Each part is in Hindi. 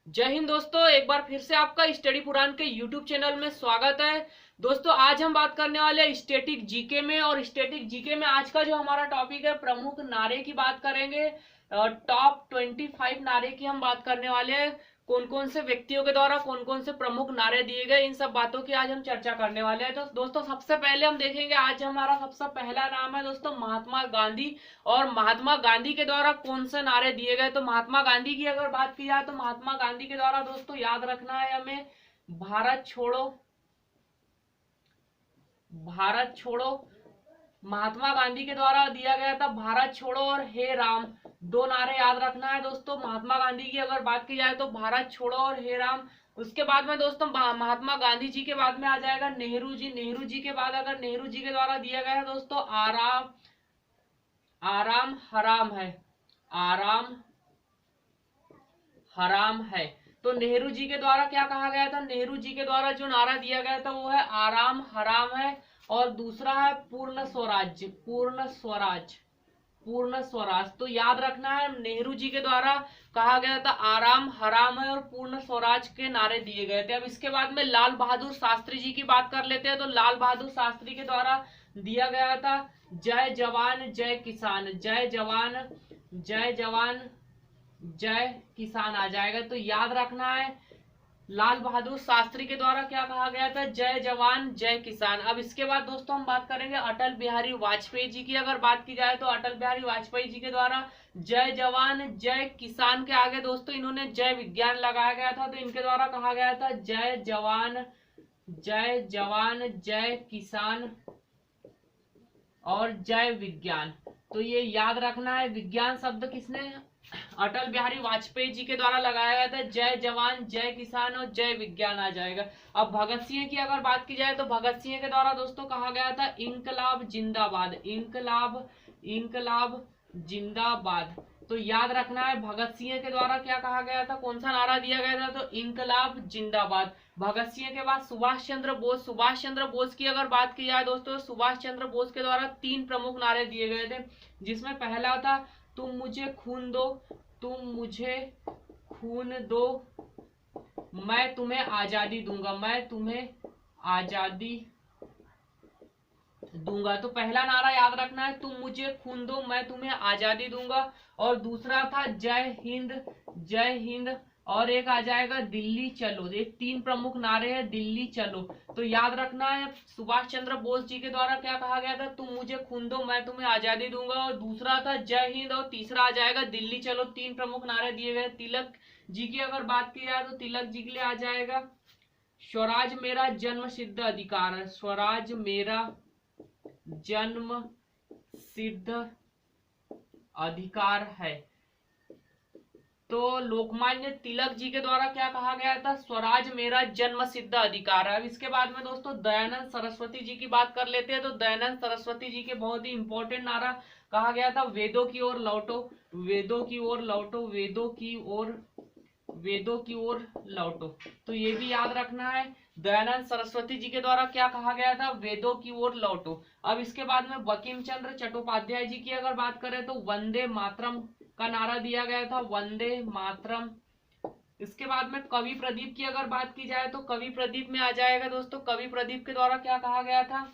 जय हिंद दोस्तों, एक बार फिर से आपका स्टडी पुराण के यूट्यूब चैनल में स्वागत है। दोस्तों, आज हम बात करने वाले हैं स्टैटिक जीके में। और स्टैटिक जीके में आज का जो हमारा टॉपिक है, प्रमुख नारे की बात करेंगे। टॉप 25 नारे की हम बात करने वाले हैं। कौन कौन से व्यक्तियों के द्वारा कौन कौन से प्रमुख नारे दिए गए, इन सब बातों की आज हम चर्चा करने वाले हैं। तो दोस्तों, सबसे पहले हम देखेंगे, आज हमारा सबसे पहला नाम है दोस्तों महात्मा गांधी। और महात्मा गांधी के द्वारा कौन से नारे दिए गए, तो महात्मा गांधी की अगर बात की जाए तो महात्मा गांधी के द्वारा दोस्तों याद रखना है हमें, भारत छोड़ो, भारत छोड़ो। महात्मा गांधी के द्वारा दिया गया था भारत छोड़ो और हे राम, दो नारे याद रखना है दोस्तों। महात्मा गांधी की अगर बात की जाए तो भारत छोड़ो और हे राम। उसके बाद में दोस्तों महात्मा गांधी जी के बाद में आ जाएगा नेहरू जी। नेहरू जी के बाद अगर नेहरू जी के द्वारा दिया गया है दोस्तों, आराम, आराम हराम है, आराम हराम है। तो नेहरू जी के द्वारा क्या कहा गया था, नेहरू जी के द्वारा जो नारा दिया गया था वो है आराम हराम है। और दूसरा है पूर्ण स्वराज्य, पूर्ण स्वराज, पूर्ण स्वराज। तो याद रखना है, नेहरू जी के द्वारा कहा गया था आराम हराम है और पूर्ण स्वराज के नारे दिए गए थे। अब इसके बाद में लाल बहादुर शास्त्री जी की बात कर लेते हैं। तो लाल बहादुर शास्त्री के द्वारा दिया गया था जय जवान जय किसान, जय जवान, जय जवान जय किसान आ जाएगा। तो याद रखना है, लाल बहादुर शास्त्री के द्वारा क्या कहा गया था, जय जवान जय किसान। अब इसके बाद दोस्तों हम बात करेंगे अटल बिहारी वाजपेयी जी की। अगर बात की जाए तो अटल बिहारी वाजपेयी जी के द्वारा जय जवान जय किसान के आगे दोस्तों इन्होंने जय विज्ञान लगाया गया था। तो इनके द्वारा कहा गया था जय जवान, जय जवान जय किसान और जय विज्ञान। तो ये याद रखना है, विज्ञान शब्द किसने, अटल बिहारी वाजपेयी जी के द्वारा लगाया गया था। जय जवान जय किसान और जय विज्ञान आ जाएगा। अब भगत सिंह की अगर बात की जाए तो भगत सिंह के द्वारा दोस्तों कहा गया था इंकलाब जिंदाबाद, इंकलाब, इंकलाब जिंदाबाद। तो याद रखना है, भगत सिंह के द्वारा क्या कहा गया था, कौन सा नारा दिया गया था, तो इंकलाब जिंदाबाद। भगत सिंह के बाद सुभाष चंद्र बोस, सुभाष चंद्र बोस की अगर बात की जाए दोस्तों, सुभाष चंद्र बोस के द्वारा 3 प्रमुख नारे दिए गए थे, जिसमें पहला था तुम मुझे खून दो, तुम मुझे खून दो, मैं तुम्हें आजादी दूंगा, मैं तुम्हें आजादी दूंगा। तो पहला नारा याद रखना है, तुम मुझे खून दो मैं तुम्हें आजादी दूंगा। और दूसरा था जय हिंद, जय हिंद। और एक आ जाएगा दिल्ली चलो। ये 3 प्रमुख नारे हैं, दिल्ली चलो। तो याद रखना है, सुभाष चंद्र बोस जी के द्वारा क्या कहा गया था, तुम मुझे खून दो मैं तुम्हें आजादी दूंगा। और दूसरा था जय हिंद और तीसरा आ जाएगा दिल्ली चलो। 3 प्रमुख नारे दिए गए। तिलक जी की अगर बात की जाए तो तिलक जी के लिए आ जाएगा स्वराज मेरा जन्म सिद्ध अधिकार है, स्वराज मेरा जन्म सिद्ध अधिकार है। तो लोकमान्य तिलक जी के द्वारा क्या कहा गया था, स्वराज मेरा जन्म सिद्ध अधिकार है। अब इसके बाद में दोस्तों दयानंद सरस्वती जी की बात कर लेते हैं। तो दयानंद सरस्वती जी के बहुत ही इंपॉर्टेंट नारा कहा गया था वेदों की ओर लौटो, वेदों की ओर लौटो, वेदों की ओर, वेदों की ओर लौटो। तो ये भी याद रखना है, दयानंद सरस्वती जी के द्वारा क्या कहा गया था, वेदों की ओर लौटो। अब इसके बाद में बंकिम चंद्र चट्टोपाध्याय जी की अगर बात करें तो वंदे मातरम का नारा दिया गया था, वंदे मातरम। इसके बाद में कवि प्रदीप की अगर बात की जाए तो कवि प्रदीप में आ जाएगा दोस्तों, कवि प्रदीप के द्वारा क्या कहा गया था,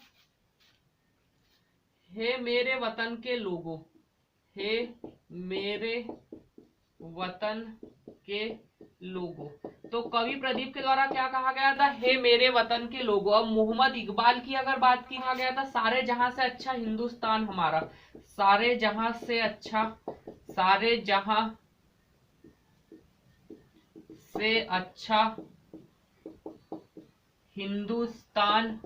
हे मेरे वतन के लोगों, हे मेरे वतन के लोगों। तो कवि प्रदीप के द्वारा क्या कहा गया था, हे मेरे वतन के लोगों। अब मोहम्मद इकबाल की अगर बात की गया था, सारे जहां से अच्छा हिंदुस्तान हमारा, सारे जहां से अच्छा, सारे जहां से अच्छा हिंदुस्तान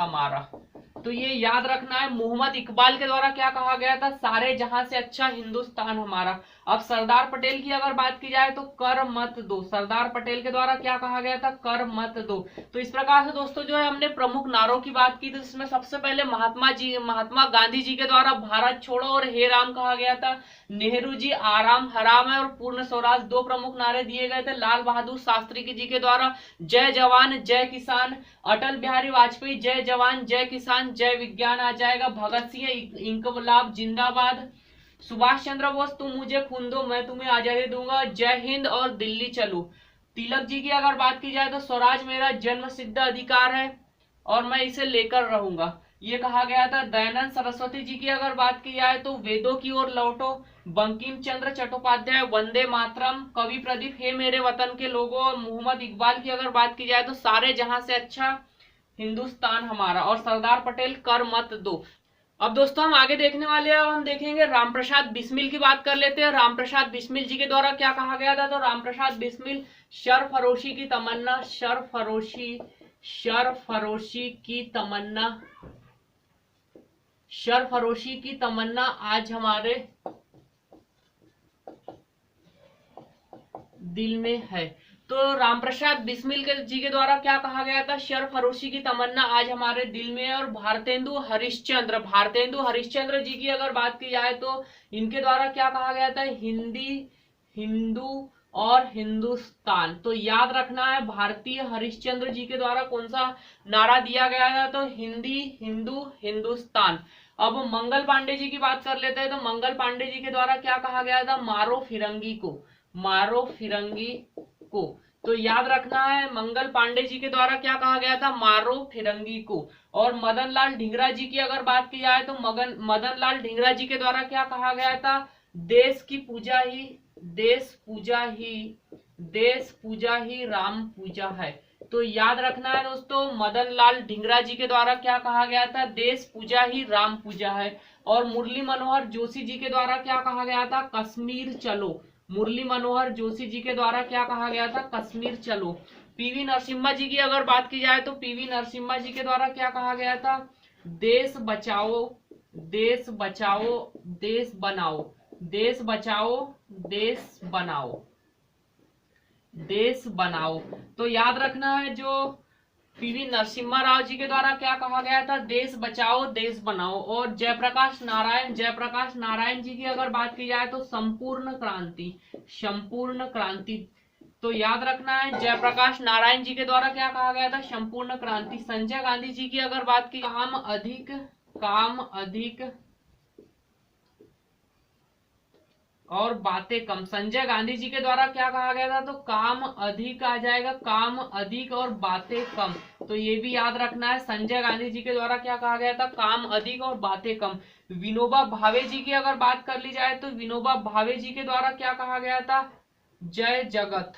हमारा। तो ये याद रखना है, मोहम्मद इकबाल के द्वारा क्या कहा गया था, सारे जहां से अच्छा हिंदुस्तान हमारा। अब सरदार पटेल की अगर बात की जाए तो कर मत दो, सरदार पटेल के द्वारा क्या कहा गया था, कर मत दो। तो इस प्रकार से दोस्तों जो है हमने प्रमुख नारों की बात की। तो इसमें सबसे पहले महात्मा गांधी जी के द्वारा भारत छोड़ो और हे राम कहा गया था। नेहरू जी आराम हराम है और पूर्ण स्वराज, 2 प्रमुख नारे दिए गए थे। लाल बहादुर शास्त्री जी के द्वारा जय जवान जय किसान। अटल बिहारी वाजपेयी जय जवान जय किसान जय विज्ञान आ जाएगा। भगत सिंह इंकलाब जिंदाबाद। सुभाष चंद्र बोस, तुम मुझे खून दो मैं तुम्हें आजादी दूंगा, जय हिंद और दिल्ली चलो। तिलक जी की अगर बात की जाए तो स्वराज मेरा जन्म सिद्ध अधिकार है और मैं इसे लेकर रहूंगा, ये कहा गया था। दयानंद सरस्वती जी की अगर बात की जाए तो वेदों की ओर लौटो। बंकिम चंद्र चट्टोपाध्याय वंदे मातरम। कवि प्रदीप हे मेरे वतन के लोगों। और मोहम्मद इकबाल की अगर बात की जाए तो सारे जहां से अच्छा हिंदुस्तान हमारा। और सरदार पटेल कर मत दो। अब दोस्तों हम आगे देखने वाले हैं, हम देखेंगे रामप्रसाद बिस्मिल की बात कर लेते हैं। रामप्रसाद बिस्मिल जी के द्वारा क्या कहा गया था, तो रामप्रसाद बिस्मिल शरफरोशी की तमन्ना, शरफरोशी की तमन्ना, शरफरोशी की तमन्ना आज हमारे दिल में है। तो रामप्रसाद बिस्मिल जी के द्वारा क्या कहा गया था, शरफरोशी की तमन्ना आज हमारे दिल में है। और भारतेंदु हरिश्चंद्र जी की अगर बात की जाए तो इनके द्वारा क्या कहा गया था, हिंदी, हिंदू और हिंदुस्तान। तो याद रखना है भारतीय हरिश्चंद्र जी के द्वारा कौन सा नारा दिया गया है, तो हिंदी, हिंदू, हिंदुस्तान। अब मंगल पांडे जी की बात कर लेते हैं, तो मंगल पांडे जी के द्वारा क्या कहा गया था, मारो फिरंगी को, मारो फिरंगी को। तो याद रखना है मंगल पांडे जी के द्वारा क्या कहा गया था, मारो फिरंगी को। और मदन लाल ढींगरा जी की अगर बात की जाए तो मदन लाल ढींगरा जी के द्वारा क्या कहा गया था, देश की पूजा ही, देश पूजा ही राम पूजा है। तो याद रखना है दोस्तों मदन लाल ढींगरा जी के द्वारा क्या कहा गया था, देश पूजा ही राम पूजा है। और मुरली मनोहर जोशी जी के द्वारा क्या कहा गया था, कश्मीर चलो। मुरली मनोहर जोशी जी के द्वारा क्या कहा गया था, कश्मीर चलो। पीवी नरसिम्हा जी की अगर बात की जाए तो पीवी नरसिम्हा जी के द्वारा क्या कहा गया था, देश बचाओ, देश बचाओ, देश बनाओ, देश बचाओ, देश बनाओ, देश बनाओ। तो याद रखना है जो पीवी नरसिम्हा राव जी के द्वारा क्या कहा गया था, देश बचाओ देश बनाओ। और जयप्रकाश नारायण जी की अगर बात की जाए तो संपूर्ण क्रांति, संपूर्ण क्रांति। तो याद रखना है जयप्रकाश नारायण जी के द्वारा क्या कहा गया था, संपूर्ण क्रांति। संजय गांधी जी की अगर बात की, काम अधिक और बातें कम। संजय गांधी जी के द्वारा क्या कहा गया था, तो काम अधिक आ जाएगा, काम अधिक और बातें कम। तो ये भी याद रखना है संजय गांधी जी के द्वारा क्या कहा गया था, काम अधिक और बातें कम। विनोबा भावे जी की अगर बात कर ली जाए तो विनोबा भावे जी के द्वारा क्या कहा गया था, जय जगत,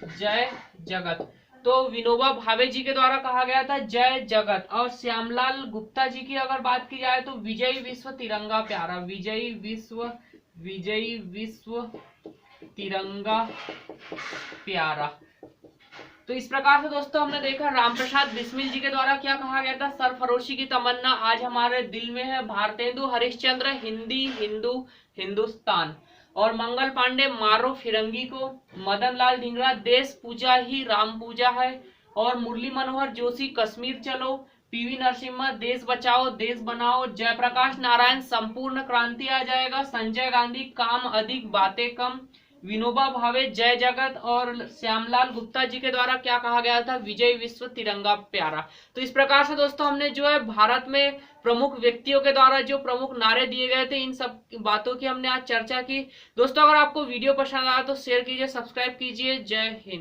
जय जगत। तो विनोबा भावे जी के द्वारा कहा गया था जय जगत। और श्यामलाल गुप्ता जी की अगर बात की जाए तो विजयी विश्व तिरंगा प्यारा, विजयी विश्व तिरंगा प्यारा। तो इस प्रकार से दोस्तों हमने देखा रामप्रसाद बिस्मिल जी के द्वारा क्या कहा गया था, सरफरोशी की तमन्ना आज हमारे दिल में है। भारतेंदु हरिश्चंद्र हिंदी, हिंदू, हिंदुस्तान। और मंगल पांडे मारो फिरंगी को। मदन लाल ढींगरा देश पूजा ही राम पूजा है। और मुरली मनोहर जोशी कश्मीर चलो। पीवी नरसिम्हा देश बचाओ देश बनाओ। जयप्रकाश नारायण संपूर्ण क्रांति आ जाएगा। संजय गांधी काम अधिक बातें कम। विनोबा भावे जय जगत। और श्यामलाल गुप्ता जी के द्वारा क्या कहा गया था, विजय विश्व तिरंगा प्यारा। तो इस प्रकार से दोस्तों हमने जो है भारत में प्रमुख व्यक्तियों के द्वारा जो प्रमुख नारे दिए गए थे इन सब बातों की हमने आज चर्चा की। दोस्तों अगर आपको वीडियो पसंद आया तो शेयर कीजिए, सब्सक्राइब कीजिए। जय हिंद।